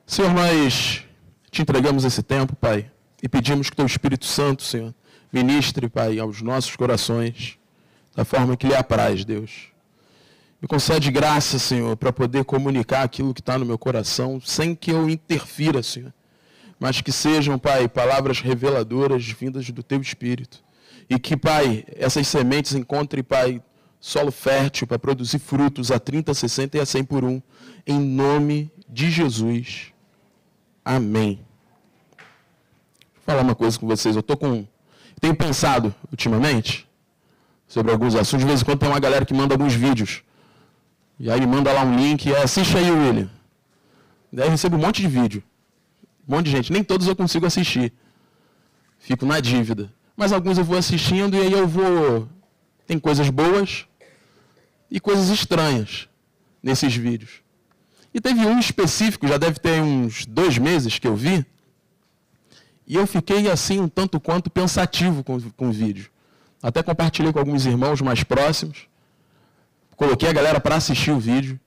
Senhor, nós te entregamos esse tempo, Pai, e pedimos que Teu Espírito Santo, Senhor, ministre, Pai, aos nossos corações, da forma que lhe apraz, Deus. Me concede graça, Senhor, para poder comunicar aquilo que está no meu coração, sem que eu interfira, Senhor, mas que sejam, Pai, palavras reveladoras vindas do Teu Espírito. E que, Pai, essas sementes encontrem, Pai, solo fértil para produzir frutos a 30, 60 e a 100 por um. Em nome de Jesus. Amém. Vou falar uma coisa com vocês. Eu tenho pensado, ultimamente, sobre alguns assuntos. De vez em quando tem uma galera que manda alguns vídeos. E aí me manda lá um link e assiste aí, William. Daí eu recebo um monte de vídeo. Um monte de gente. Nem todos eu consigo assistir. Fico na dívida. Mas alguns eu vou assistindo e aí eu vou... Tem coisas boas e coisas estranhas nesses vídeos. E teve um específico, já deve ter uns 2 meses que eu vi, e eu fiquei assim um tanto quanto pensativo com o vídeo. Até compartilhei com alguns irmãos mais próximos, coloquei a galera para assistir o vídeo,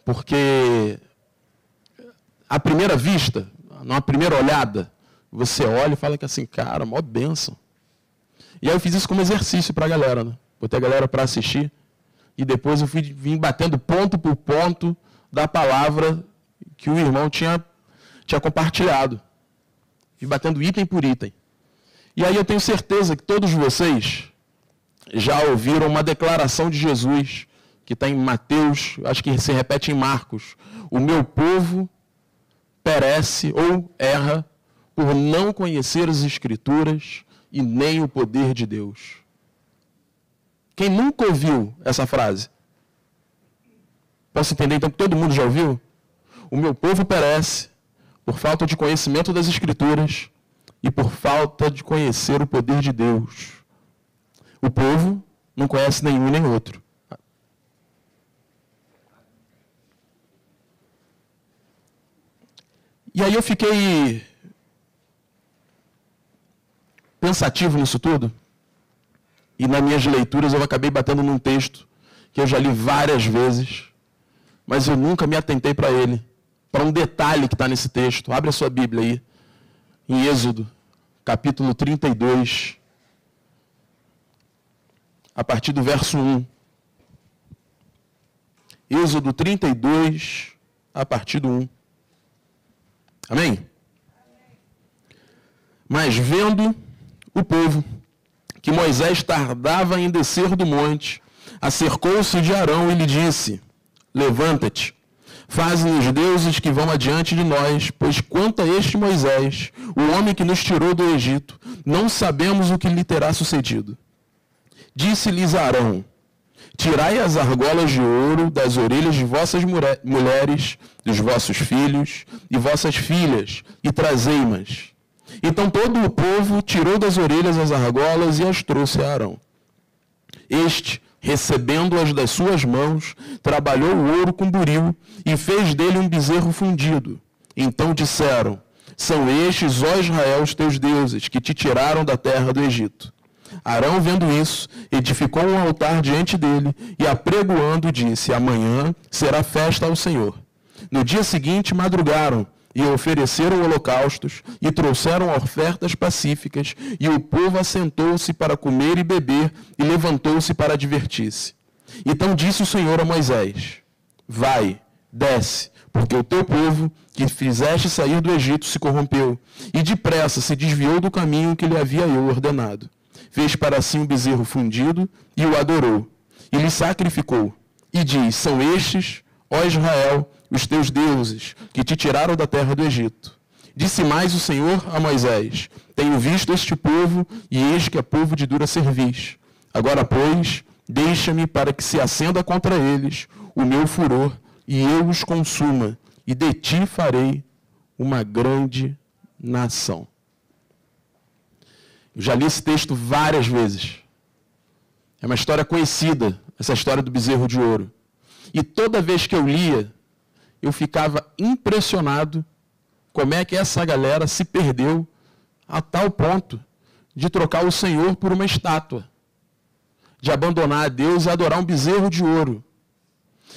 porque à primeira vista, numa primeira olhada, você olha e fala que assim, cara, mó bênção. E aí eu fiz isso como exercício para a galera, né? Botei a galera para assistir, e depois eu vim batendo ponto por ponto da palavra que o irmão tinha compartilhado. E batendo item por item. E aí eu tenho certeza que todos vocês já ouviram uma declaração de Jesus, que está em Mateus, acho que se repete em Marcos. O meu povo perece ou erra por não conhecer as Escrituras e nem o poder de Deus. Quem nunca ouviu essa frase? Posso entender então que todo mundo já ouviu? O meu povo perece por falta de conhecimento das Escrituras e por falta de conhecer o poder de Deus. O povo não conhece nenhum nem outro. E aí eu fiquei pensativo nisso tudo. E nas minhas leituras eu acabei batendo num texto que eu já li várias vezes, mas eu nunca me atentei para ele, para um detalhe que está nesse texto. Abre a sua Bíblia aí, em Êxodo, capítulo 32, a partir do verso 1. Êxodo 32, a partir do 1. Amém? Mas vendo o povo que Moisés tardava em descer do monte, acercou-se de Arão e lhe disse: levanta-te, faze-nos deuses que vão adiante de nós, pois quanto a este Moisés, o homem que nos tirou do Egito, não sabemos o que lhe terá sucedido. Disse-lhes Arão: tirai as argolas de ouro das orelhas de vossas mulheres, dos vossos filhos e vossas filhas, e trazei-mas. Então todo o povo tirou das orelhas as argolas e as trouxe a Arão. Este, recebendo-as das suas mãos, trabalhou o ouro com buril e fez dele um bezerro fundido. Então disseram: são estes, ó Israel, os teus deuses, que te tiraram da terra do Egito. Arão, vendo isso, edificou um altar diante dele e, apregoando, disse: amanhã será festa ao Senhor. No dia seguinte madrugaram e ofereceram holocaustos e trouxeram ofertas pacíficas, e o povo assentou-se para comer e beber e levantou-se para divertir-se. Então disse o Senhor a Moisés: vai, desce, porque o teu povo, que fizeste sair do Egito, se corrompeu, e depressa se desviou do caminho que lhe havia eu ordenado. Fez para si um bezerro fundido e o adorou, e lhe sacrificou. E diz: são estes, ó Israel, os teus deuses, que te tiraram da terra do Egito. Disse mais o Senhor a Moisés: tenho visto este povo, e eis que é povo de dura cerviz. Agora, pois, deixa-me para que se acenda contra eles o meu furor, e eu os consuma, e de ti farei uma grande nação. Eu já li esse texto várias vezes. É uma história conhecida, essa história do bezerro de ouro. E toda vez que eu lia, eu ficava impressionado como é que essa galera se perdeu a tal ponto de trocar o Senhor por uma estátua, de abandonar a Deus e adorar um bezerro de ouro.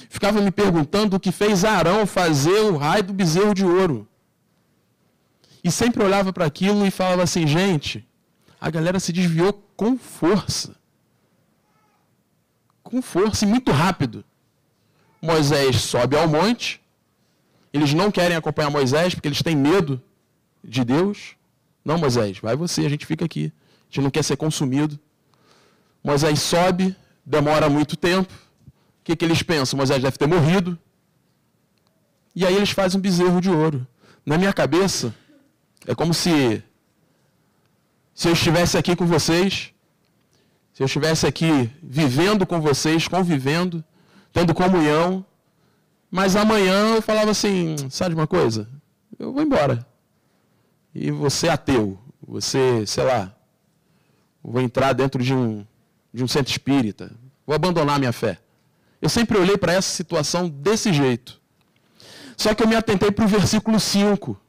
ficava me perguntando o que fez Arão fazer o raio do bezerro de ouro. E sempre olhava para aquilo e falava assim, gente, a galera se desviou com força. Com força e muito rápido. Moisés sobe ao monte, eles não querem acompanhar Moisés porque eles têm medo de Deus. Não, Moisés, vai você, a gente fica aqui. A gente não quer ser consumido. Moisés sobe, demora muito tempo. O que eles pensam? Moisés deve ter morrido. E aí eles fazem um bezerro de ouro. Na minha cabeça, é como se eu estivesse aqui com vocês, se eu estivesse aqui vivendo com vocês, convivendo, tendo comunhão, mas amanhã eu falava assim, sabe de uma coisa? Eu vou embora. E você é ateu, você, sei lá, vou entrar dentro de um centro espírita, vou abandonar a minha fé. Eu sempre olhei para essa situação desse jeito. Só que eu me atentei para o versículo 5.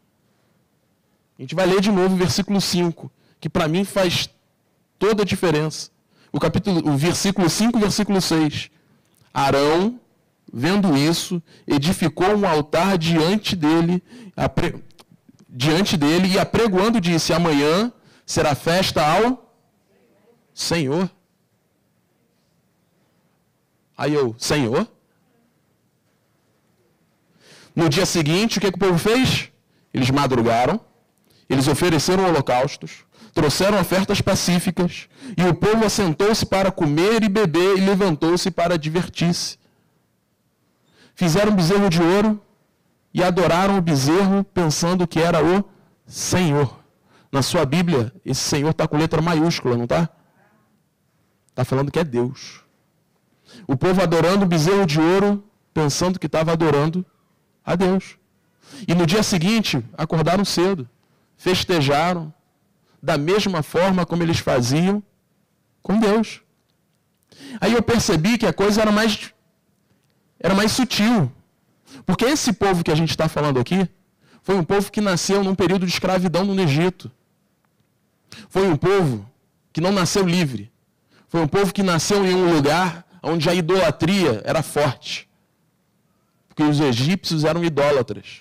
A gente vai ler de novo o versículo 5, que para mim faz toda a diferença. O versículo 5, versículo 6. Arão, vendo isso, edificou um altar diante dele e apregoando disse, amanhã será festa ao Senhor. Aí eu, Senhor? No dia seguinte, o que o povo fez? Eles madrugaram, eles ofereceram holocaustos, trouxeram ofertas pacíficas, e o povo assentou-se para comer e beber, e levantou-se para divertir-se. Fizeram um bezerro de ouro, e adoraram o bezerro, pensando que era o Senhor. Na sua Bíblia, esse Senhor está com letra maiúscula, não está? Está falando que é Deus. O povo adorando o bezerro de ouro, pensando que estava adorando a Deus. E no dia seguinte, acordaram cedo, festejaram, da mesma forma como eles faziam com Deus. Aí eu percebi que a coisa era mais sutil. Porque esse povo que a gente está falando aqui, foi um povo que nasceu num período de escravidão no Egito. Foi um povo que não nasceu livre. Foi um povo que nasceu em um lugar onde a idolatria era forte. Porque os egípcios eram idólatras.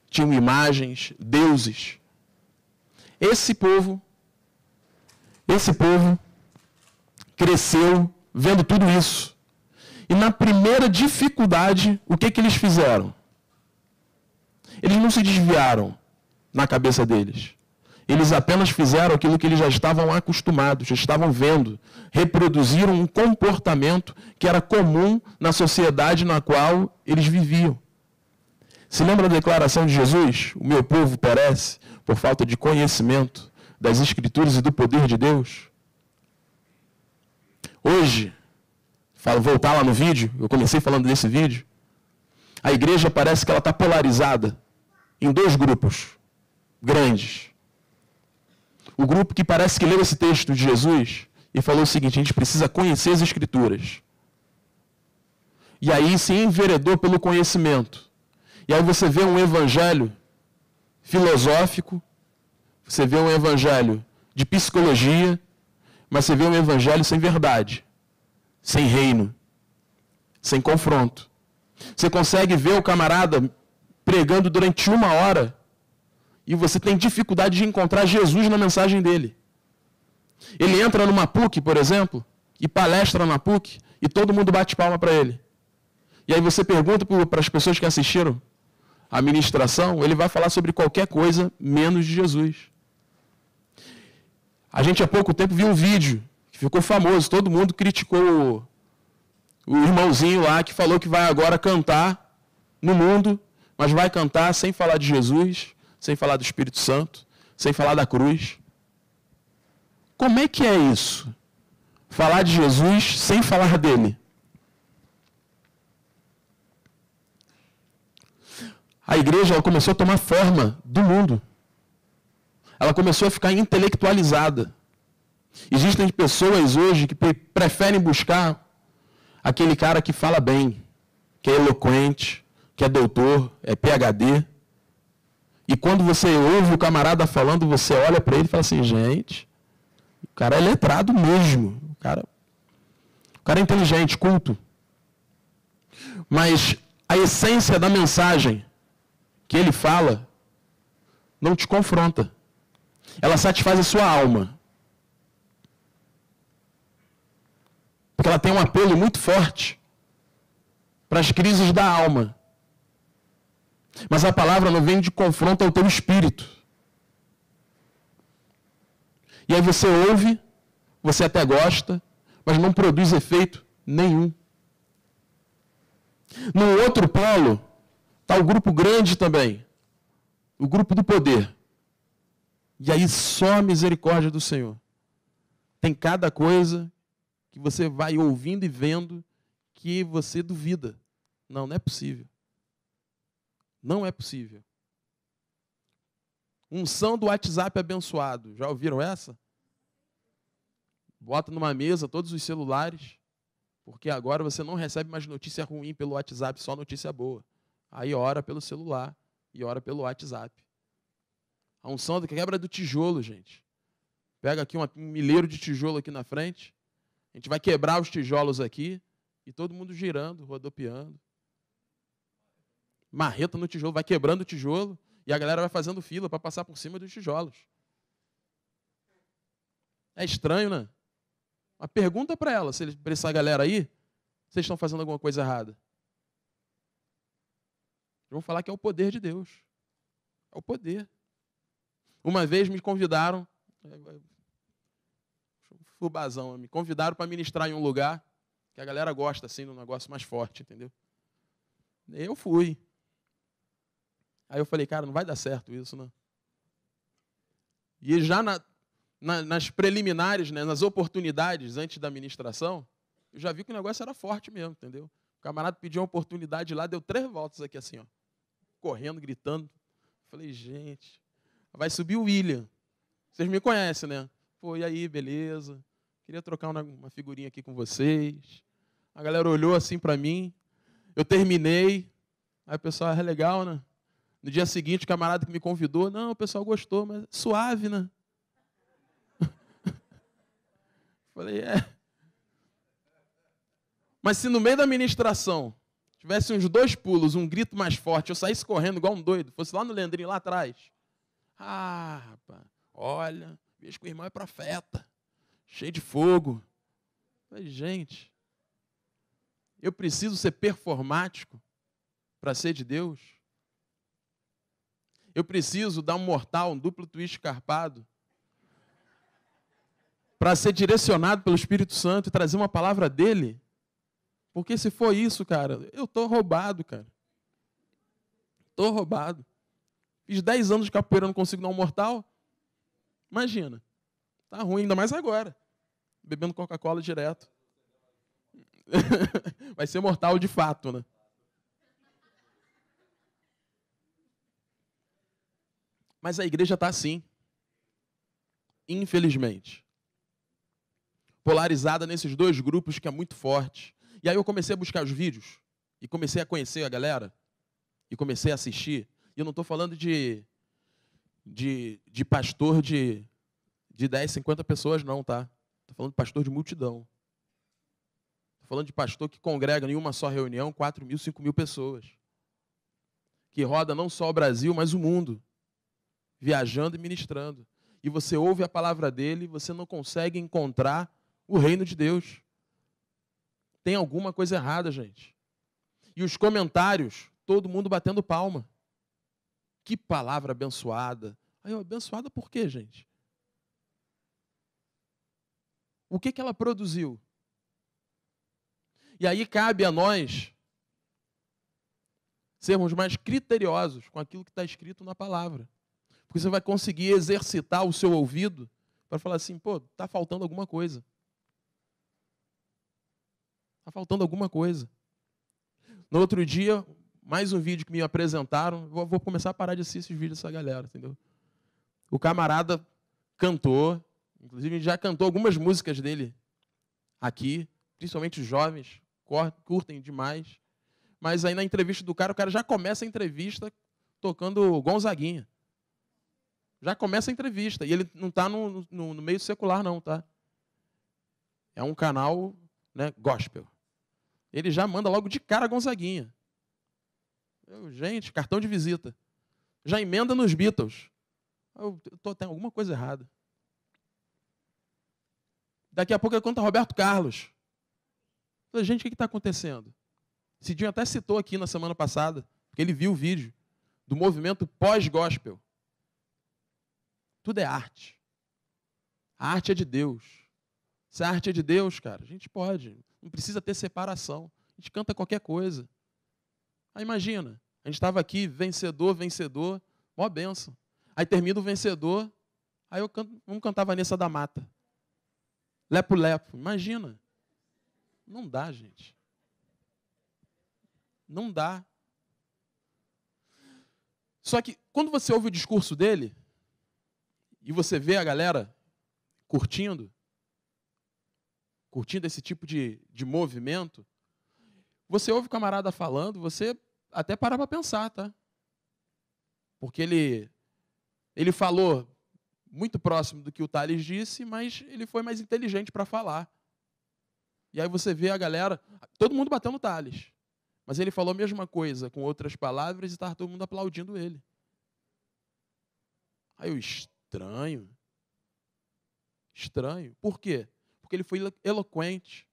Tinham imagens, deuses. Esse povo cresceu vendo tudo isso. E na primeira dificuldade, o que eles fizeram? Eles não se desviaram na cabeça deles. Eles apenas fizeram aquilo que eles já estavam acostumados, já estavam vendo. Reproduziram um comportamento que era comum na sociedade na qual eles viviam. Se lembra da declaração de Jesus? O meu povo perece por falta de conhecimento das Escrituras e do poder de Deus. Hoje, voltar lá no vídeo, eu comecei falando desse vídeo, a igreja parece que ela está polarizada em dois grupos grandes. O grupo que parece que leu esse texto de Jesus e falou o seguinte, a gente precisa conhecer as Escrituras. E aí se enveredou pelo conhecimento. E aí você vê um evangelho filosófico, você vê um evangelho de psicologia, mas você vê um evangelho sem verdade, sem reino, sem confronto. Você consegue ver o camarada pregando durante 1 hora e você tem dificuldade de encontrar Jesus na mensagem dele. Ele entra numa PUC, por exemplo, e palestra na PUC e todo mundo bate palma para ele. E aí você pergunta para as pessoas que assistiram a ministração, ele vai falar sobre qualquer coisa menos de Jesus. A gente há pouco tempo viu um vídeo que ficou famoso, todo mundo criticou o irmãozinho lá que falou que vai agora cantar no mundo, mas vai cantar sem falar de Jesus, sem falar do Espírito Santo, sem falar da cruz. Como é que é isso? Falar de Jesus sem falar dele. A igreja ela começou a tomar forma do mundo. Ela começou a ficar intelectualizada. Existem pessoas hoje que preferem buscar aquele cara que fala bem, que é eloquente, que é doutor, é PhD. E quando você ouve o camarada falando, você olha para ele e fala assim, gente, o cara é letrado mesmo. O cara é inteligente, culto. Mas a essência da mensagem que ele fala não te confronta. Ela satisfaz a sua alma. Porque ela tem um apelo muito forte para as crises da alma. Mas a palavra não vem de confronto ao teu espírito. E aí você ouve, você até gosta, mas não produz efeito nenhum. No outro polo, está o grupo grande também. O grupo do poder. E aí só a misericórdia do Senhor. Tem cada coisa que você vai ouvindo e vendo que você duvida. Não, não é possível. Não é possível. Unção do WhatsApp abençoado. Já ouviram essa? Bota numa mesa todos os celulares, porque agora você não recebe mais notícia ruim pelo WhatsApp, só notícia boa. Aí ora pelo celular e ora pelo WhatsApp. A unção da quebra do tijolo, gente. Pega aqui um milheiro de tijolo aqui na frente, a gente vai quebrar os tijolos aqui e todo mundo girando, rodopiando. Marreta no tijolo, vai quebrando o tijolo e a galera vai fazendo fila para passar por cima dos tijolos. É estranho, né? Mas pergunta para ela, para essa galera aí, vocês estão fazendo alguma coisa errada. Vão falar que é o poder de Deus. É o poder. Uma vez me convidaram, fubazão, me convidaram para ministrar em um lugar que a galera gosta, assim, de um negócio mais forte, entendeu? Eu fui. Aí eu falei, cara, não vai dar certo isso, não. E já nas preliminares, né, nas oportunidades antes da ministração, eu já vi que o negócio era forte mesmo, entendeu? O camarada pediu uma oportunidade lá, deu 3 voltas aqui assim, ó, correndo, gritando. Falei, gente, vai subir o William. Vocês me conhecem, né? Pô, e aí, beleza? Queria trocar uma figurinha aqui com vocês. A galera olhou assim para mim, eu terminei, aí o pessoal, é legal, né? No dia seguinte, o camarada que me convidou, não, o pessoal gostou, mas suave, né? Falei, Mas se no meio da ministração tivesse uns 2 pulos, um grito mais forte, eu saísse correndo igual um doido, fosse lá no Leandrinho, lá atrás. Ah, rapaz, olha, vejo que o irmão é profeta, cheio de fogo. Falei, gente, eu preciso ser performático para ser de Deus? Eu preciso dar um mortal, um duplo twist carpado, para ser direcionado pelo Espírito Santo e trazer uma palavra dele? Porque se for isso, cara, eu estou roubado, cara. Estou roubado. Fiz 10 anos de capoeira, não consigo dar um mortal. Imagina. Tá ruim, ainda mais agora. Bebendo Coca-Cola direto. Vai ser mortal de fato, né? Mas a igreja está assim. Infelizmente. Polarizada nesses 2 grupos que é muito forte. E aí eu comecei a buscar os vídeos. E comecei a conhecer a galera. E comecei a assistir. E eu não estou falando de pastor de 10, 50 pessoas, não, tá? Estou falando de pastor de multidão. Estou falando de pastor que congrega em uma só reunião 4.000, 5.000 pessoas. Que roda não só o Brasil, mas o mundo. Viajando e ministrando. E você ouve a palavra dele e você não consegue encontrar o reino de Deus. Tem alguma coisa errada, gente. E os comentários, todo mundo batendo palma. Que palavra abençoada. Aí, abençoada por quê, gente? O que ela produziu? E aí cabe a nós sermos mais criteriosos com aquilo que está escrito na palavra. Porque você vai conseguir exercitar o seu ouvido para falar assim, pô, está faltando alguma coisa. Está faltando alguma coisa. No outro dia, mais um vídeo que me apresentaram, vou começar a parar de assistir esses vídeos dessa galera, entendeu? O camarada cantou, inclusive já cantou algumas músicas dele aqui, principalmente os jovens, curtem demais. Mas aí na entrevista do cara, o cara já começa a entrevista tocando Gonzaguinha. Já começa a entrevista. E ele não está no meio secular, não, tá? É um canal, né, gospel. Ele já manda logo de cara a Gonzaguinha. Gente, cartão de visita. Já emenda nos Beatles. Tem alguma coisa errada. Daqui a pouco ele conta Roberto Carlos. Falei, gente, o que está acontecendo? Cidinho até citou aqui na semana passada, porque ele viu o vídeo do movimento pós-gospel. Tudo é arte. A arte é de Deus. Se a arte é de Deus, cara, a gente pode. Não precisa ter separação. A gente canta qualquer coisa. Aí imagina, a gente estava aqui, vencedor, vencedor, mó benção. Aí termina o vencedor, aí eu canto, vamos cantar Vanessa da Mata. Lepo, lepo. Imagina. Não dá, gente. Não dá. Só que quando você ouve o discurso dele, e você vê a galera curtindo esse tipo de movimento, você ouve o camarada falando, você até para pensar, tá? Porque ele falou muito próximo do que o Tales disse, mas ele foi mais inteligente para falar. E aí você vê a galera, todo mundo batendo no Tales. Mas ele falou a mesma coisa, com outras palavras, e estava todo mundo aplaudindo ele. Aí eu, estranho. Estranho. Por quê? Porque ele foi eloquente.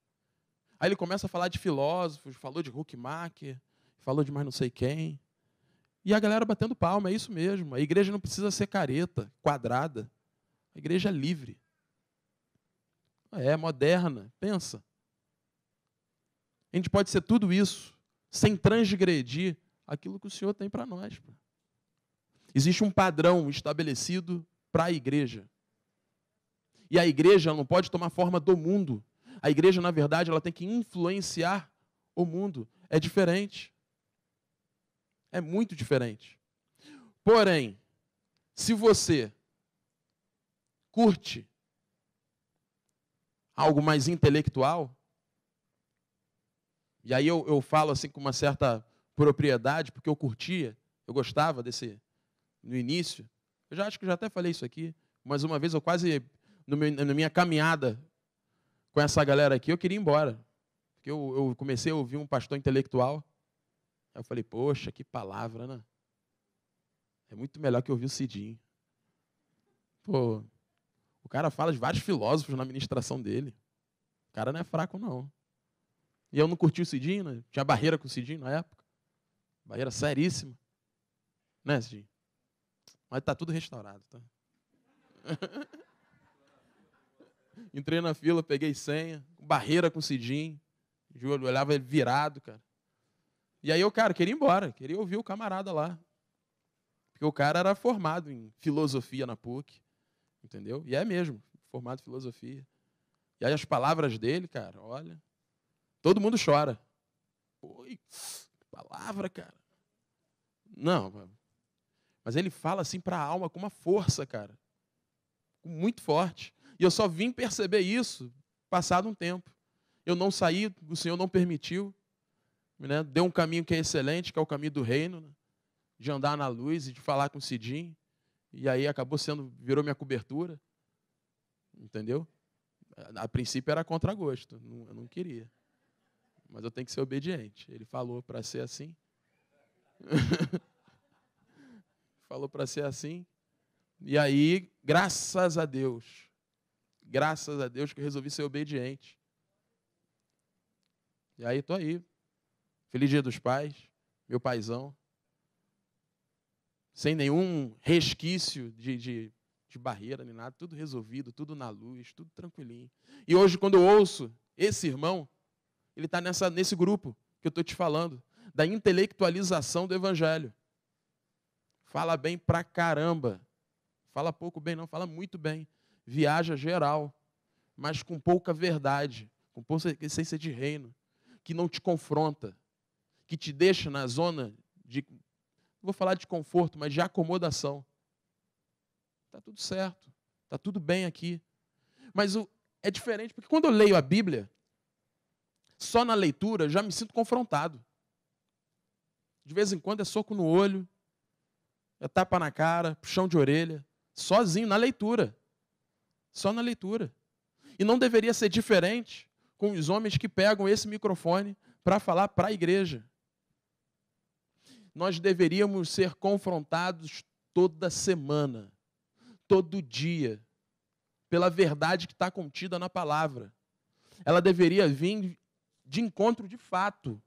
Aí ele começa a falar de filósofos, falou de Huckmacher, falou de mais não sei quem. E a galera batendo palma, é isso mesmo. A igreja não precisa ser careta, quadrada. A igreja é livre. É moderna, pensa. A gente pode ser tudo isso, sem transgredir aquilo que o Senhor tem para nós. Existe um padrão estabelecido para a igreja. E a igreja não pode tomar forma do mundo. A igreja, na verdade, ela tem que influenciar o mundo. É diferente. É muito diferente. Porém, se você curte algo mais intelectual, e aí eu falo assim com uma certa propriedade, porque eu curtia, eu gostava desse, no início, eu já acho que já até falei isso aqui, mas uma vez eu quase, na minha caminhada com essa galera aqui, eu queria ir embora. Porque eu comecei a ouvir um pastor intelectual, aí eu falei, poxa, que palavra, né? É muito melhor que ouvir o Cidinho. Pô, o cara fala de vários filósofos na ministração dele. O cara não é fraco, não. E eu não curti o Cidinho, né? Tinha barreira com o Cidinho na época. Barreira seríssima. Né, Cidinho? Mas tá tudo restaurado, tá? Entrei na fila, peguei senha, barreira com o Cidinho. Eu olhava ele virado, cara. E aí eu, cara, queria ir embora, queria ouvir o camarada lá. Porque o cara era formado em filosofia na PUC, entendeu? E é mesmo, formado em filosofia. E aí as palavras dele, cara, olha, todo mundo chora. Oi, que palavra, cara. Não, mas ele fala assim para a alma com uma força, cara. Muito forte. E eu só vim perceber isso passado um tempo. Eu não saí, o Senhor não permitiu. Né? Deu um caminho que é excelente, que é o caminho do reino, né? De andar na luz e de falar com o Cidinho. E aí acabou virou minha cobertura. Entendeu? A princípio era contra gosto, eu não queria. Mas eu tenho que ser obediente. Ele falou para ser assim. Falou para ser assim. E aí, graças a Deus que eu resolvi ser obediente. E aí, estou aí. Feliz Dia dos Pais, meu paizão. Sem nenhum resquício de barreira, nem nada. Tudo resolvido, tudo na luz, tudo tranquilinho. E hoje, quando eu ouço esse irmão, ele está nesse grupo que eu estou te falando, da intelectualização do Evangelho. Fala bem pra caramba. Fala pouco bem, não, fala muito bem. Viaja geral, mas com pouca verdade, com pouca essência de reino, que não te confronta, que te deixa na zona de, não vou falar de conforto, mas de acomodação. Está tudo certo, está tudo bem aqui. Mas é diferente, porque quando eu leio a Bíblia, só na leitura já me sinto confrontado. De vez em quando é soco no olho, é tapa na cara, puxão de orelha, sozinho, na leitura. Só na leitura. E não deveria ser diferente com os homens que pegam esse microfone para falar para a igreja. Nós deveríamos ser confrontados toda semana, todo dia, pela verdade que está contida na palavra. Ela deveria vir de encontro de fato,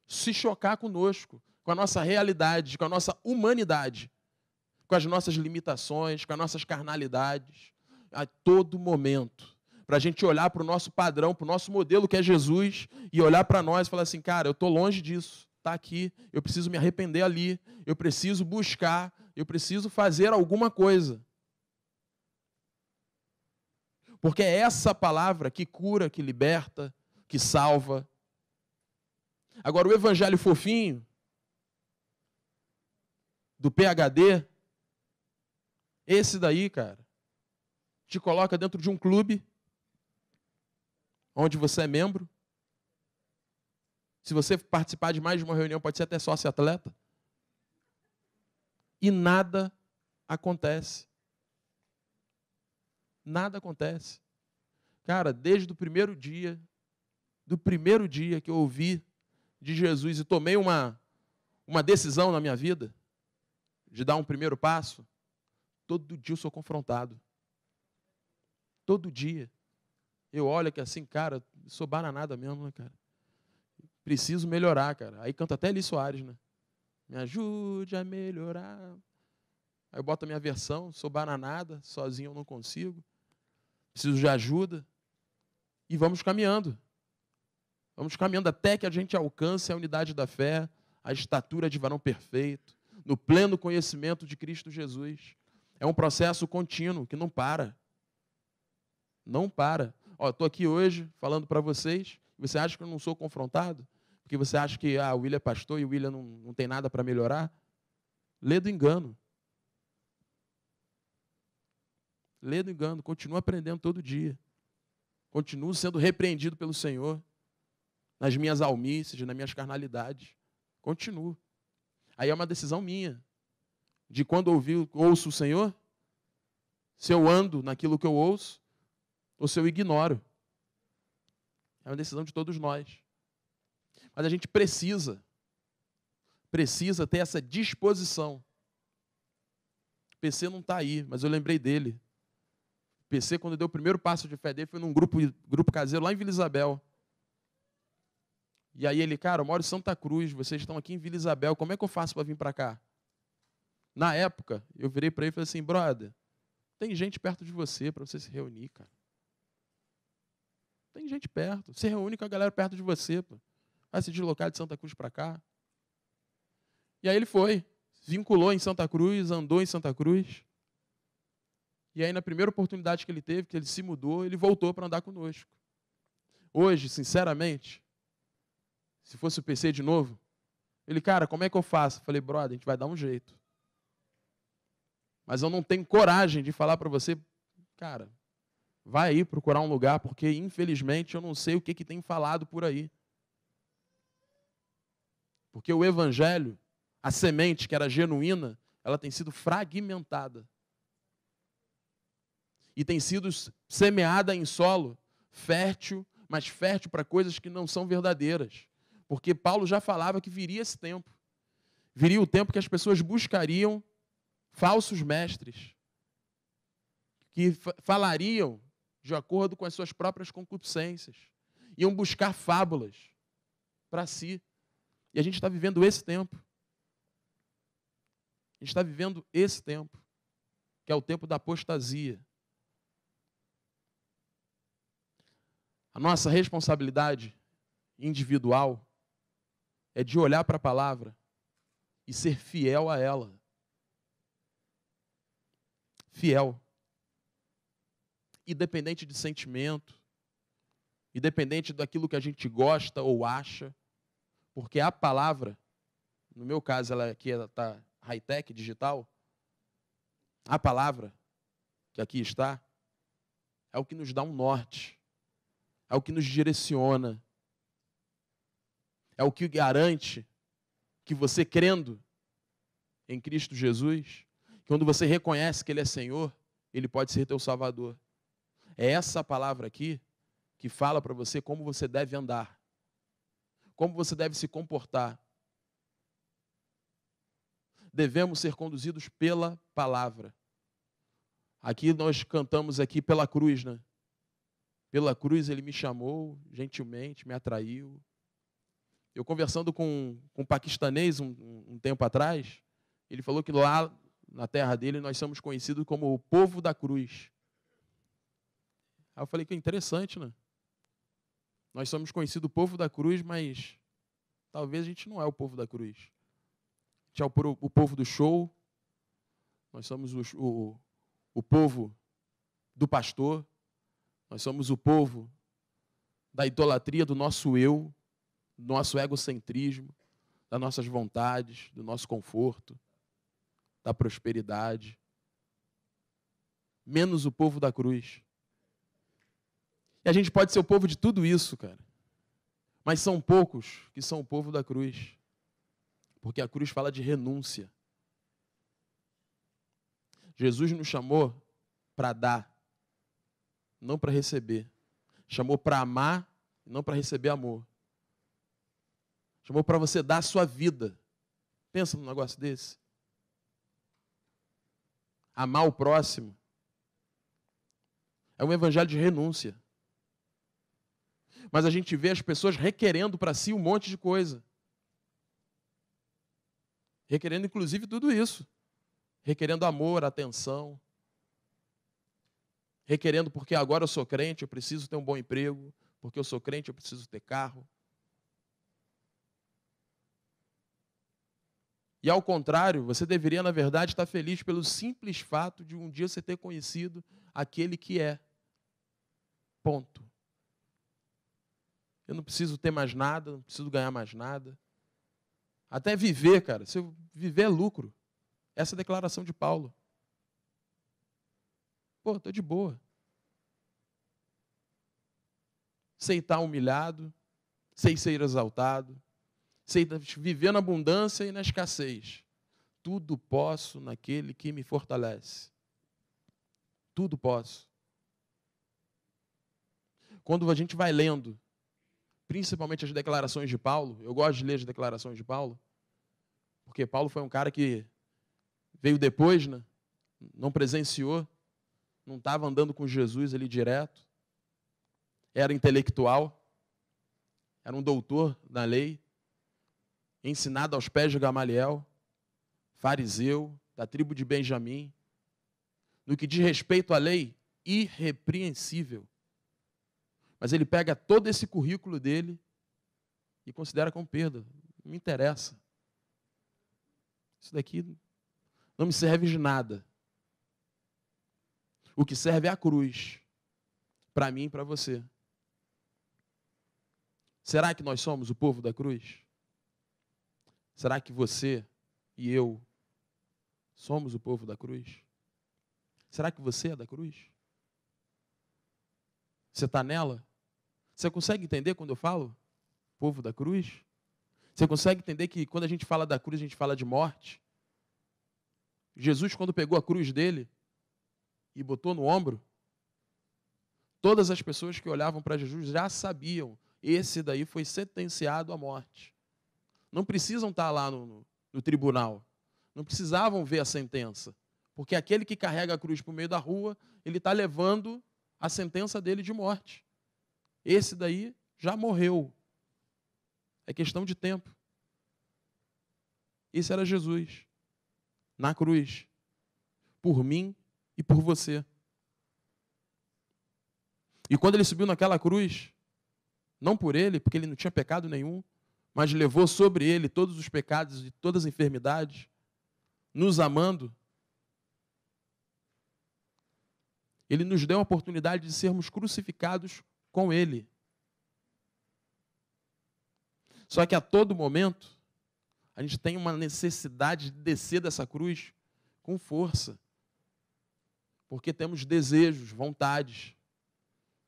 se chocar conosco, com a nossa realidade, com a nossa humanidade, com as nossas limitações, com as nossas carnalidades, a todo momento. Para a gente olhar para o nosso padrão, para o nosso modelo que é Jesus, e olhar para nós e falar assim, cara, eu estou longe disso, está aqui, eu preciso me arrepender ali, eu preciso buscar, eu preciso fazer alguma coisa. Porque é essa palavra que cura, que liberta, que salva. Agora, o evangelho fofinho, do PhD, esse daí, cara, te coloca dentro de um clube, onde você é membro. Se você participar de mais de uma reunião, pode ser até sócio-atleta. E nada acontece. Nada acontece. Cara, desde o primeiro dia que eu ouvi de Jesus e tomei uma decisão na minha vida, de dar um primeiro passo, todo dia eu sou confrontado. Todo dia. Eu olho aqui assim, cara, sou bananada mesmo, né, cara? Preciso melhorar, cara. Aí canta até Eli Soares, né? Me ajude a melhorar. Aí eu boto a minha versão, sou bananada, sozinho eu não consigo. Preciso de ajuda. E vamos caminhando. Vamos caminhando até que a gente alcance a unidade da fé, a estatura de varão perfeito, no pleno conhecimento de Cristo Jesus. É um processo contínuo, que não para. Não para. Estou aqui hoje falando para vocês, você acha que eu não sou confrontado? Porque você acha que o William é pastor e o William não tem nada para melhorar? Lê do engano. Lê do engano, continuo aprendendo todo dia. Continuo sendo repreendido pelo Senhor, nas minhas almices, nas minhas carnalidades. Continuo. Aí é uma decisão minha, de quando ouço o Senhor, se eu ando naquilo que eu ouço, ou se eu ignoro. É uma decisão de todos nós. Mas a gente precisa ter essa disposição. O PC não está aí, mas eu lembrei dele. O PC, quando deu o primeiro passo de fé dele, foi num grupo caseiro lá em Vila Isabel. E aí ele, cara, eu moro em Santa Cruz, vocês estão aqui em Vila Isabel, como é que eu faço para vir para cá? Na época, eu virei para ele e falei assim, brother, tem gente perto de você para você se reunir, cara. Tem gente perto. Se reúne com a galera perto de você, pô. Vai se deslocar de Santa Cruz para cá. E aí ele foi, vinculou em Santa Cruz, andou em Santa Cruz. E aí, na primeira oportunidade que ele teve, que ele se mudou, ele voltou para andar conosco. Hoje, sinceramente, se fosse o PC de novo, ele, cara, como é que eu faço? Eu falei, brother, a gente vai dar um jeito. Mas eu não tenho coragem de falar para você, cara, vai aí procurar um lugar, porque, infelizmente, eu não sei o que tem falado por aí. Porque o evangelho, a semente que era genuína, ela tem sido fragmentada. E tem sido semeada em solo fértil, mas fértil para coisas que não são verdadeiras. Porque Paulo já falava que viria esse tempo. Viria o tempo que as pessoas buscariam falsos mestres, que falariam de acordo com as suas próprias concupiscências. Iam buscar fábulas para si. E a gente está vivendo esse tempo. A gente está vivendo esse tempo, que é o tempo da apostasia. A nossa responsabilidade individual é de olhar para a palavra e ser fiel a ela. Fiel. Independente de sentimento, independente daquilo que a gente gosta ou acha, porque a palavra, no meu caso ela aqui está high-tech, digital, a palavra que aqui está é o que nos dá um norte, é o que nos direciona, é o que garante que você, crendo em Cristo Jesus, quando você reconhece que Ele é Senhor, Ele pode ser teu Salvador. É essa palavra aqui que fala para você como você deve andar. como você deve se comportar. Devemos ser conduzidos pela palavra. Aqui nós cantamos aqui pela cruz, né? Pela cruz ele me chamou, gentilmente, me atraiu. Eu conversando com um paquistanês um tempo atrás, ele falou que lá na terra dele nós somos conhecidos como o povo da cruz. Aí eu falei que interessante, né? Nós somos conhecidos o povo da cruz, mas talvez a gente não é o povo da cruz. A gente é o povo do show, nós somos o povo do pastor, nós somos o povo da idolatria do nosso eu, do nosso egocentrismo, das nossas vontades, do nosso conforto, da prosperidade. Menos o povo da cruz. E a gente pode ser o povo de tudo isso, cara. Mas são poucos que são o povo da cruz. Porque a cruz fala de renúncia. Jesus nos chamou para dar, não para receber. Chamou para amar, não para receber amor. Chamou para você dar a sua vida. Pensa num negócio desse. Amar o próximo é um evangelho de renúncia. Mas a gente vê as pessoas requerendo para si um monte de coisa. Requerendo, inclusive, tudo isso. Requerendo amor, atenção. Requerendo, porque agora eu sou crente, eu preciso ter um bom emprego. Porque eu sou crente, eu preciso ter carro. E ao contrário, você deveria, na verdade, estar feliz pelo simples fato de um dia você ter conhecido aquele que é. Ponto. Eu não preciso ter mais nada, não preciso ganhar mais nada. Até viver, cara. Se eu viver é lucro. Essa é a declaração de Paulo. Pô, estou de boa. Sei estar humilhado, sei ser exaltado, sei viver na abundância e na escassez. Tudo posso naquele que me fortalece. Tudo posso. Quando a gente vai lendo, principalmente as declarações de Paulo, eu gosto de ler as declarações de Paulo, porque Paulo foi um cara que veio depois, né? Não presenciou, não estava andando com Jesus ali direto, era intelectual, era um doutor na lei, ensinado aos pés de Gamaliel, fariseu, da tribo de Benjamim, no que diz respeito à lei, irrepreensível. Mas ele pega todo esse currículo dele e considera como perda. Não me interessa. Isso daqui não me serve de nada. O que serve é a cruz, para mim e para você. Será que nós somos o povo da cruz? Será que você e eu somos o povo da cruz? Será que você é da cruz? Você está nela? Você consegue entender quando eu falo povo da cruz? Você consegue entender que quando a gente fala da cruz, a gente fala de morte? Jesus, quando pegou a cruz dele e botou no ombro, todas as pessoas que olhavam para Jesus já sabiam, esse daí foi sentenciado à morte. Não precisam estar lá no tribunal. Não precisavam ver a sentença. Porque aquele que carrega a cruz por meio da rua, ele está levando a sentença dele de morte. Esse daí já morreu. É questão de tempo. Esse era Jesus. Na cruz. Por mim e por você. E quando ele subiu naquela cruz, não por ele, porque ele não tinha pecado nenhum, mas levou sobre ele todos os pecados e todas as enfermidades, nos amando, ele nos deu a oportunidade de sermos crucificados com ele. Só que a todo momento, a gente tem uma necessidade de descer dessa cruz com força. Porque temos desejos, vontades.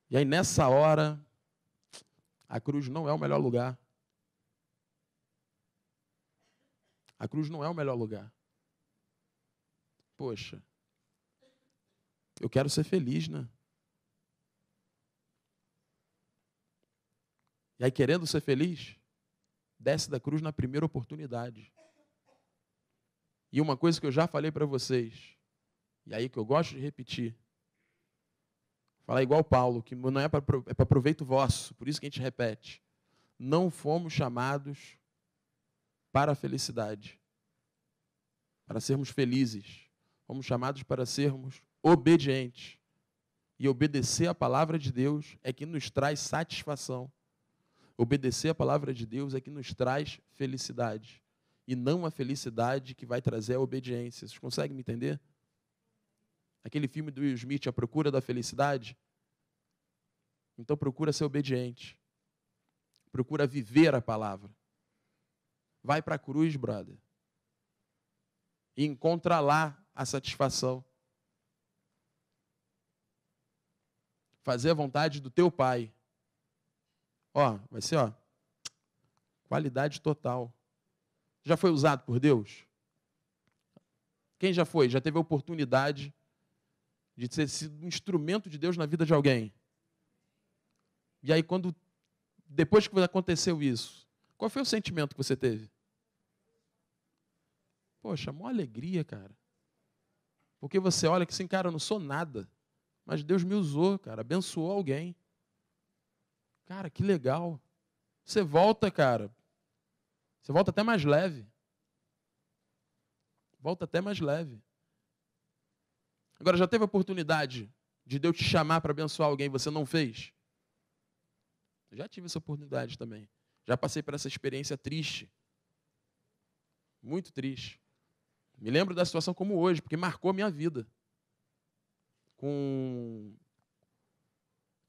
E aí, nessa hora, a cruz não é o melhor lugar. A cruz não é o melhor lugar. Poxa, eu quero ser feliz, né? E aí, querendo ser feliz, Desce da cruz na primeira oportunidade. E uma coisa que eu já falei para vocês, e aí que eu gosto de repetir, falar igual Paulo, que não é para proveito vosso, por isso que a gente repete. Não fomos chamados para a felicidade, para sermos felizes. Fomos chamados para sermos obedientes. E obedecer a palavra de Deus é que nos traz satisfação. Obedecer a palavra de Deus é que nos traz felicidade. E não a felicidade que vai trazer a obediência. Vocês conseguem me entender? Aquele filme do Will Smith, A Procura da Felicidade. Então procura ser obediente. Procura viver a palavra. Vai para a cruz, brother. E encontra lá a satisfação. Fazer a vontade do teu Pai. Vai ser, qualidade total. Já foi usado por Deus? Quem já foi? Já teve a oportunidade de ter sido um instrumento de Deus na vida de alguém? E aí, depois que aconteceu isso, qual foi o sentimento que você teve? Poxa, maior alegria, cara. Porque você olha que assim, cara, eu não sou nada. Mas Deus me usou, cara, abençoou alguém. Cara, que legal. Você volta, cara. Você volta até mais leve. Volta até mais leve. Agora, já teve a oportunidade de Deus te chamar para abençoar alguém e você não fez? Eu já tive essa oportunidade também. Já passei por essa experiência triste. Muito triste. Me lembro da situação como hoje, porque marcou a minha vida. Com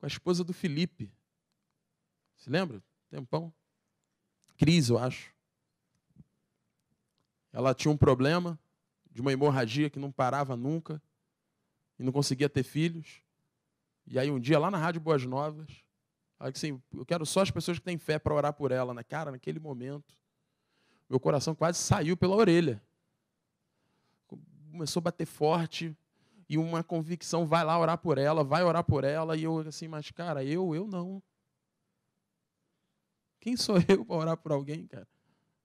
a esposa do Felipe. Se lembra? Tempão. Cris, eu acho. Ela tinha um problema de uma hemorragia que não parava nunca e não conseguia ter filhos. E aí um dia, lá na Rádio Boas Novas, ela disse assim, eu quero só as pessoas que têm fé para orar por ela. Cara, naquele momento, meu coração quase saiu pela orelha. Começou a bater forte e uma convicção, vai lá orar por ela, vai orar por ela. E eu assim, mas cara, eu não. Quem sou eu para orar por alguém, cara?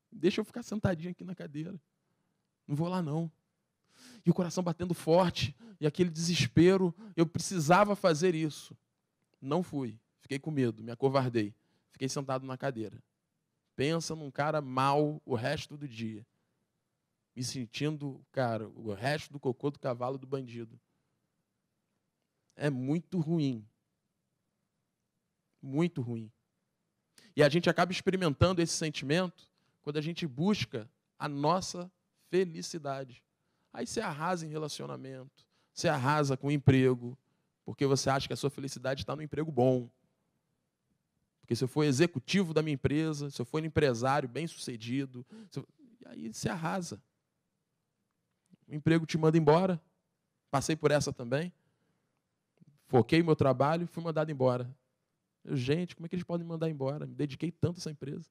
Deixa eu ficar sentadinho aqui na cadeira. Não vou lá, não. E o coração batendo forte, e aquele desespero, eu precisava fazer isso. Não fui. Fiquei com medo, me acovardei. Fiquei sentado na cadeira. Pensa num cara mau o resto do dia. Me sentindo, cara, o resto do cocô do cavalo do bandido. É muito ruim. Muito ruim. E a gente acaba experimentando esse sentimento quando a gente busca a nossa felicidade. Aí você arrasa em relacionamento, você arrasa com o emprego, porque você acha que a sua felicidade está no emprego bom. Porque se eu for executivo da minha empresa, se eu for um empresário bem-sucedido, e aí você arrasa. O emprego te manda embora. Passei por essa também. Foquei meu trabalho, fui mandado embora. Gente, como é que eles podem me mandar embora? Me dediquei tanto a essa empresa.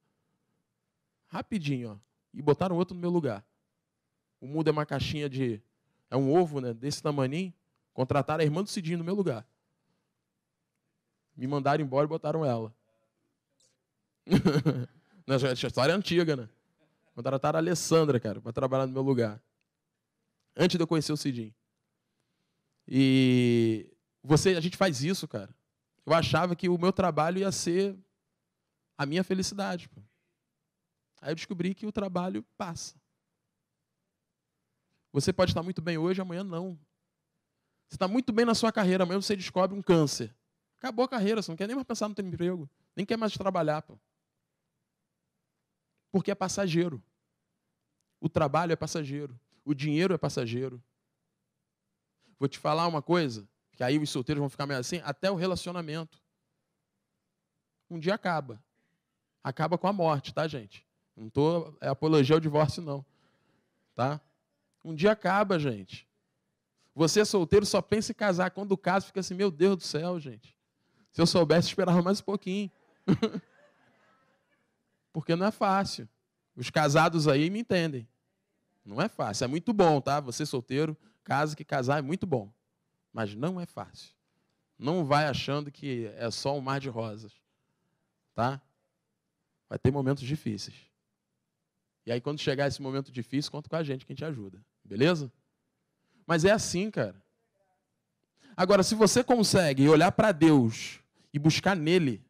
Rapidinho, e botaram outro no meu lugar. O mundo é uma caixinha de... É um ovo, né, desse tamaninho. Contrataram a irmã do Cidinho no meu lugar. Me mandaram embora e botaram ela. Essa história é antiga, né? Contrataram a Alessandra, cara, para trabalhar no meu lugar. Antes de eu conhecer o Cidinho. E a gente faz isso, cara. Eu achava que o meu trabalho ia ser a minha felicidade. Pô. Aí eu descobri que o trabalho passa. Você pode estar muito bem hoje, amanhã não. Você está muito bem na sua carreira, amanhã você descobre um câncer. Acabou a carreira, você não quer nem mais pensar no teu emprego. Nem quer mais trabalhar. Pô. Porque é passageiro. O trabalho é passageiro. O dinheiro é passageiro. Vou te falar uma coisa, que aí os solteiros vão ficar meio assim, até o relacionamento. Um dia acaba. Acaba com a morte, tá, gente? Não estou apologia ao divórcio, não. Tá? Um dia acaba, gente. Você é solteiro, só pensa em casar. Quando casa, fica assim, meu Deus do céu, gente. Se eu soubesse, esperava mais um pouquinho. Porque não é fácil. Os casados aí me entendem. Não é fácil. É muito bom, tá? Você solteiro, casa que casar é muito bom. Mas não é fácil. Não vai achando que é só um mar de rosas. Tá? Vai ter momentos difíceis. E aí, quando chegar esse momento difícil, conta com a gente que a gente ajuda. Beleza? Mas é assim, cara. Agora, se você consegue olhar para Deus e buscar nele,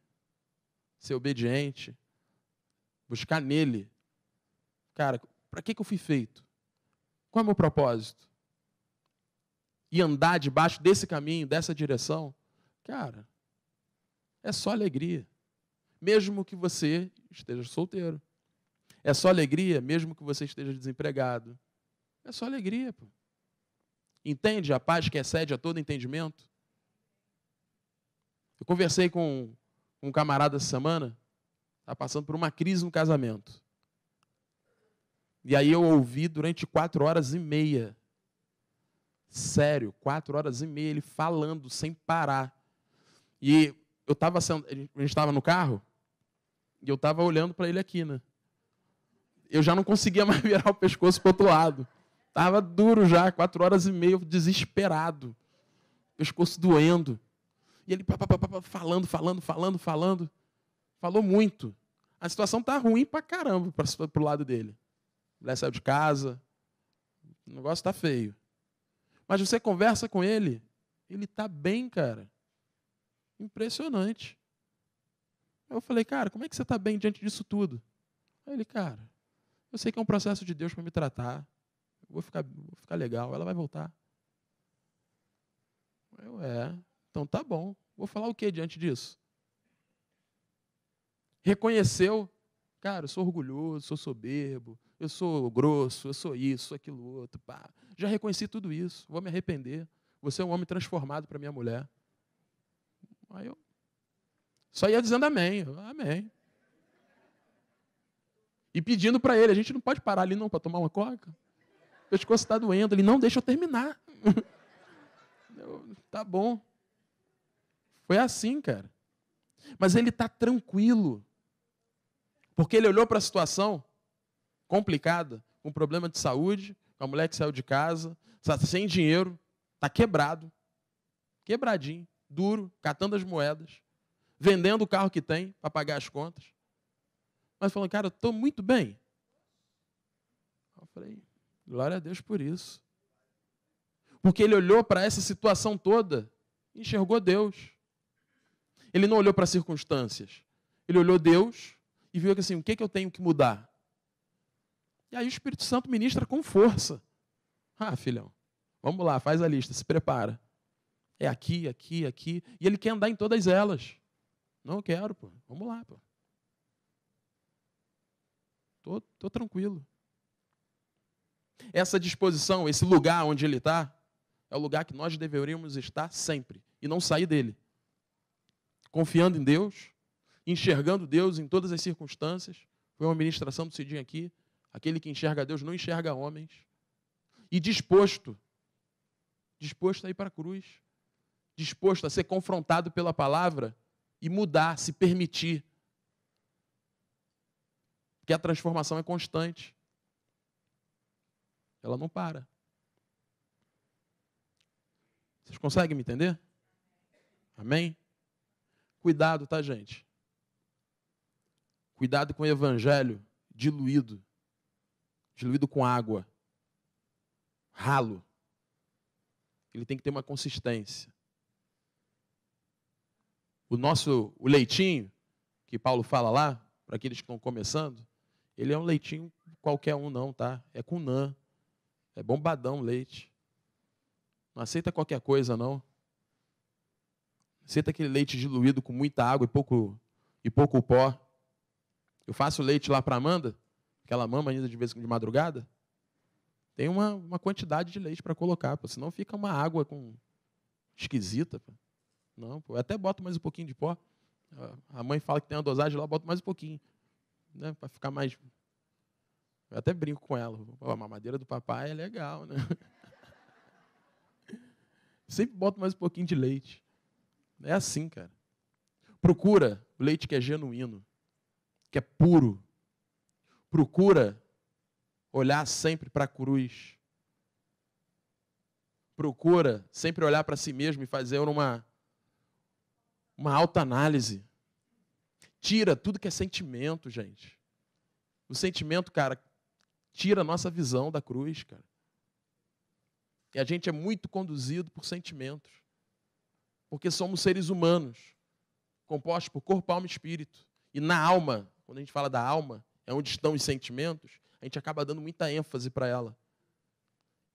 ser obediente, buscar nele, cara, para que eu fui feito? Qual é o meu propósito? E andar debaixo desse caminho, dessa direção, cara, é só alegria. Mesmo que você esteja solteiro. É só alegria, mesmo que você esteja desempregado. É só alegria, pô. Entende a paz que excede a todo entendimento? Eu conversei com um camarada essa semana, está passando por uma crise no casamento. E aí eu ouvi durante 4 horas e meia. Sério, 4 horas e meia, ele falando sem parar. E eu estava, a gente estava no carro, e eu estava olhando para ele aqui, né? Eu já não conseguia mais virar o pescoço para o outro lado. Estava duro já, 4 horas e meia, desesperado. Pescoço doendo. E ele falando. Falou muito. A situação tá ruim pra caramba pro lado dele. A mulher saiu de casa. O negócio tá feio. Mas você conversa com ele, ele tá bem, cara. Impressionante. Eu falei, cara, como é que você tá bem diante disso tudo? Aí ele, cara, eu sei que é um processo de Deus para me tratar. Eu vou ficar legal, ela vai voltar. Então tá bom. Vou falar o que diante disso? Reconheceu, cara, eu sou orgulhoso, sou soberbo, eu sou grosso, eu sou isso, sou aquilo outro. Pá. Já reconheci tudo isso, vou me arrepender. Você é um homem transformado para minha mulher. Aí eu só ia dizendo amém. Amém. E pedindo para ele, a gente não pode parar ali não para tomar uma coca? O pescoço está doendo. Ele, não, deixa eu terminar. Tá bom. Foi assim, cara. Mas ele está tranquilo. Porque ele olhou para a situação complicada, com problema de saúde, com a mulher que saiu de casa, sem dinheiro, está quebrado, quebradinho, duro, catando as moedas, vendendo o carro que tem para pagar as contas. Mas falando, cara, eu estou muito bem. Eu falei, glória a Deus por isso. Porque ele olhou para essa situação toda e enxergou Deus. Ele não olhou para as circunstâncias. Ele olhou Deus e viu que assim, o que eu tenho que mudar? E aí o Espírito Santo ministra com força. Ah, filhão, vamos lá, faz a lista, se prepara. É aqui, aqui, aqui. E ele quer andar em todas elas. Não, eu quero, pô. Vamos lá, pô. Tô tranquilo. Essa disposição, esse lugar onde ele está, é o lugar que nós deveríamos estar sempre. E não sair dele. Confiando em Deus, enxergando Deus em todas as circunstâncias. Foi uma ministração do Cidinho aqui. Aquele que enxerga Deus não enxerga homens. E disposto a ir para a cruz. Disposto a ser confrontado pela palavra e mudar, se permitir. Porque a transformação é constante. Ela não para. Vocês conseguem me entender? Amém? Cuidado, tá, gente? Cuidado com o evangelho diluído. Diluído com água. Ralo. Ele tem que ter uma consistência. O leitinho, que Paulo fala lá, para aqueles que estão começando, ele é um leitinho qualquer um não, tá? É com nã. É bombadão o leite. Não aceita qualquer coisa, não. Aceita aquele leite diluído com muita água e pouco pó. Eu faço leite lá para Amanda, que ela mama ainda de madrugada. Tem uma quantidade de leite para colocar, pô, senão fica uma água esquisita. Pô. Não, pô, eu até boto mais um pouquinho de pó. A mãe fala que tem uma dosagem lá, eu boto mais um pouquinho. Né, para ficar mais... Eu até brinco com ela. Pô, a mamadeira do papai é legal, né? Sempre boto mais um pouquinho de leite. É assim, cara. Procura o leite que é genuíno, que é puro. Procura olhar sempre para a cruz. Procura sempre olhar para si mesmo e fazer uma autoanálise. tira tudo que é sentimento, gente. O sentimento, cara, tira a nossa visão da cruz, cara. E a gente é muito conduzido por sentimentos. Porque somos seres humanos, compostos por corpo, alma e espírito. E na alma, quando a gente fala da alma, é onde estão os sentimentos, a gente acaba dando muita ênfase para ela.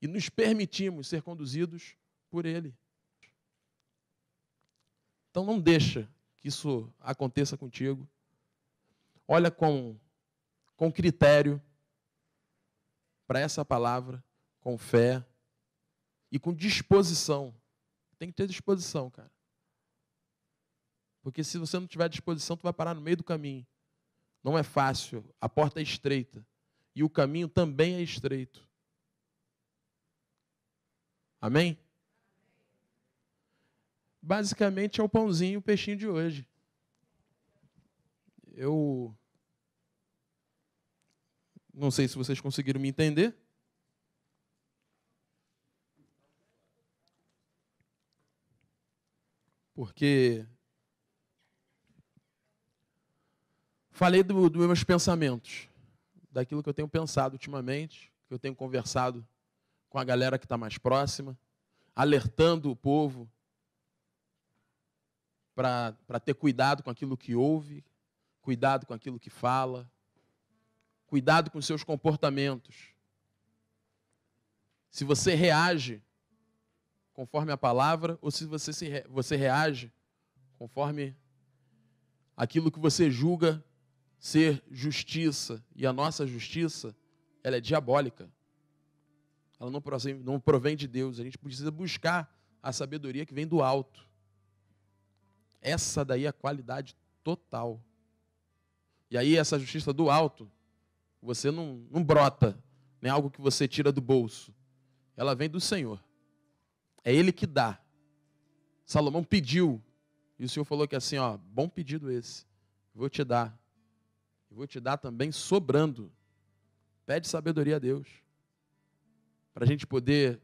E nos permitimos ser conduzidos por Ele. Então não deixa que isso aconteça contigo. Olha com critério para essa palavra, com fé e com disposição. Tem que ter disposição, cara. Porque se você não tiver disposição, tu vai parar no meio do caminho. Não é fácil, a porta é estreita. E o caminho também é estreito. Amém? Basicamente é o pãozinho e o peixinho de hoje. Eu não sei se vocês conseguiram me entender. Porque falei dos meus pensamentos, daquilo que eu tenho pensado ultimamente, que eu tenho conversado com a galera que está mais próxima, alertando o povo para ter cuidado com aquilo que ouve, cuidado com aquilo que fala, cuidado com seus comportamentos. Se você reage conforme a palavra, ou se você reage conforme aquilo que você julga ser justiça. E a nossa justiça, ela é diabólica. Ela não provém de Deus. A gente precisa buscar a sabedoria que vem do alto. Essa daí é a qualidade total. E aí essa justiça do alto, você não brota, nem algo que você tira do bolso. Ela vem do Senhor. É Ele que dá. Salomão pediu, e o Senhor falou que assim, ó, bom pedido esse, vou te dar. Eu vou te dar também sobrando. Pede sabedoria a Deus. Para a gente poder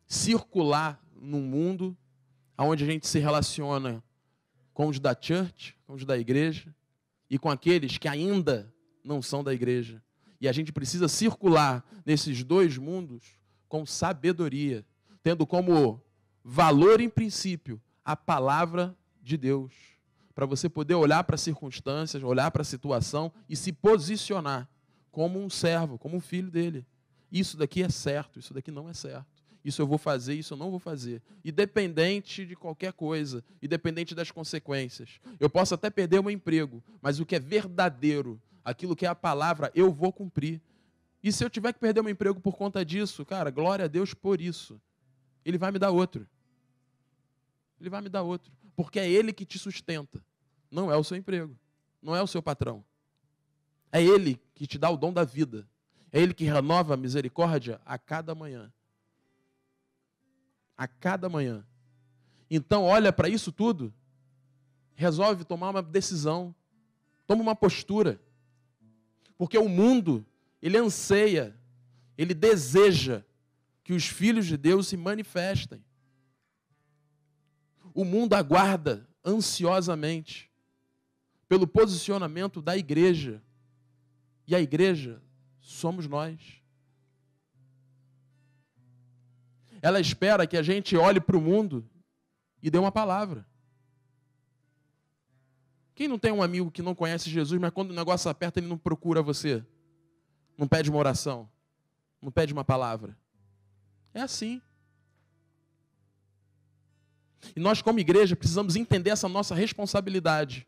circular num mundo onde a gente se relaciona com os da church, com os da igreja, e com aqueles que ainda não são da igreja. E a gente precisa circular nesses dois mundos com sabedoria, tendo como valor em princípio a palavra de Deus, para você poder olhar para as circunstâncias, olhar para a situação e se posicionar como um servo, como um filho dele. Isso daqui é certo, isso daqui não é certo. Isso eu vou fazer, isso eu não vou fazer. Independente de qualquer coisa, independente das consequências. Eu posso até perder o meu emprego, mas o que é verdadeiro, aquilo que é a palavra, eu vou cumprir. E se eu tiver que perder o meu emprego por conta disso, cara, glória a Deus por isso. Ele vai me dar outro. Ele vai me dar outro. Porque é Ele que te sustenta. Não é o seu emprego. Não é o seu patrão. É Ele que te dá o dom da vida. É Ele que renova a misericórdia a cada manhã. A cada manhã. Então, olha para isso tudo. Resolve tomar uma decisão. Toma uma postura. Porque o mundo, ele anseia, ele deseja que os filhos de Deus se manifestem. O mundo aguarda ansiosamente pelo posicionamento da igreja. E a igreja somos nós. Ela espera que a gente olhe para o mundo e dê uma palavra. Quem não tem um amigo que não conhece Jesus, mas quando o negócio aperta, ele não procura você? Não pede uma oração? Não pede uma palavra? É assim. E nós, como igreja, precisamos entender essa nossa responsabilidade.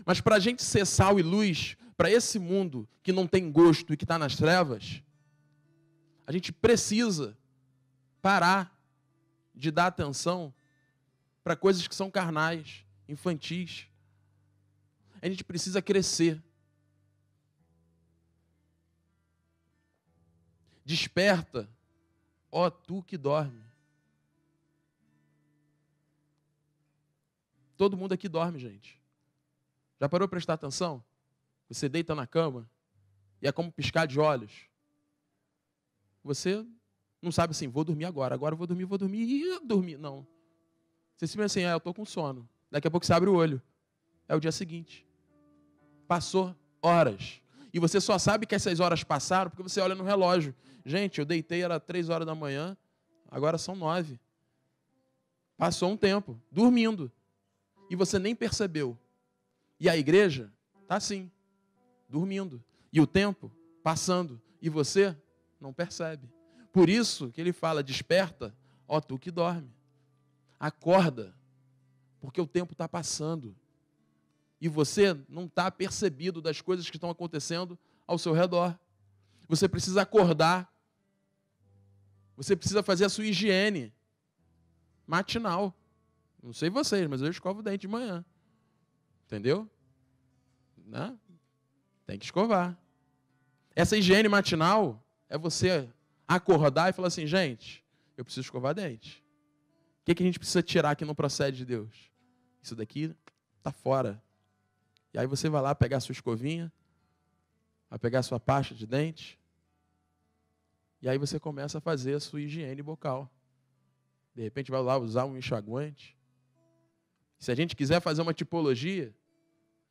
Mas para a gente ser sal e luz para esse mundo que não tem gosto e que está nas trevas, a gente precisa parar de dar atenção para coisas que são carnais, infantis. A gente precisa crescer. Desperta, ó tu que dorme. Todo mundo aqui dorme, gente. Já parou para prestar atenção? Você deita na cama e é como piscar de olhos. Você não sabe assim, vou dormir agora eu vou dormir, e dormir. Não. Você se pensa assim, eu estou com sono. Daqui a pouco você abre o olho. É o dia seguinte. Passou horas. E você só sabe que essas horas passaram porque você olha no relógio. Gente, eu deitei, era 3 horas da manhã, agora são 9. Passou um tempo, dormindo. E você nem percebeu. E a igreja está assim, dormindo. E o tempo passando. E você não percebe. Por isso que ele fala, desperta, ó tu que dorme. Acorda, porque o tempo está passando. E você não está percebido das coisas que estão acontecendo ao seu redor. Você precisa acordar. Você precisa fazer a sua higiene matinal. Não sei vocês, mas eu escovo o dente de manhã. Entendeu? Né? Tem que escovar. Essa higiene matinal é você acordar e falar assim, gente, eu preciso escovar dente. O que a gente precisa tirar que não procede de Deus? Isso daqui está fora. E aí você vai lá pegar a sua escovinha, vai pegar a sua pasta de dente, e aí você começa a fazer a sua higiene bucal. De repente vai lá usar um enxaguante. Se a gente quiser fazer uma tipologia,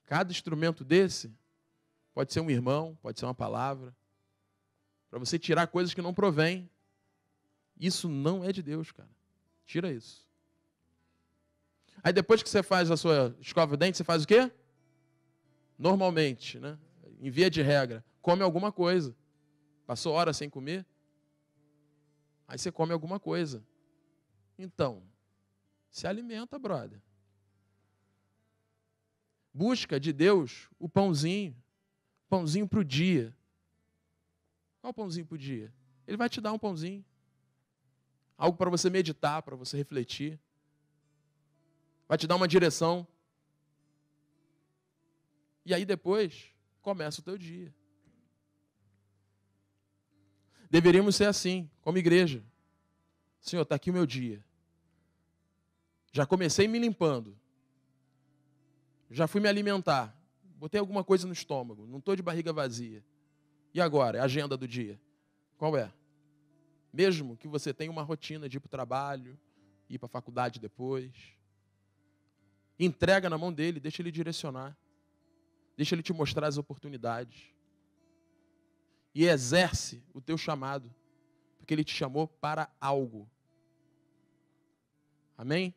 cada instrumento desse pode ser um irmão, pode ser uma palavra, para você tirar coisas que não provém. Isso não é de Deus, cara. Tira isso. Aí depois que você faz a sua escova de dente, você faz o quê? Normalmente, né? Em via de regra, come alguma coisa. Passou horas sem comer? Aí você come alguma coisa. Então, se alimenta, brother. Busca de Deus o pãozinho. Pãozinho para o dia. Qual o pãozinho para o dia? Ele vai te dar um pãozinho. Algo para você meditar, para você refletir. Vai te dar uma direção. E aí depois, começa o teu dia. Deveríamos ser assim, como igreja. Senhor, está aqui o meu dia. Já comecei me limpando. Já fui me alimentar. Botei alguma coisa no estômago. Não estou de barriga vazia. E agora? A agenda do dia. Qual é? Mesmo que você tenha uma rotina de ir para o trabalho, ir para a faculdade depois. Entrega na mão dele, deixa ele direcionar. Deixa ele te mostrar as oportunidades. E exerce o teu chamado. Porque ele te chamou para algo. Amém?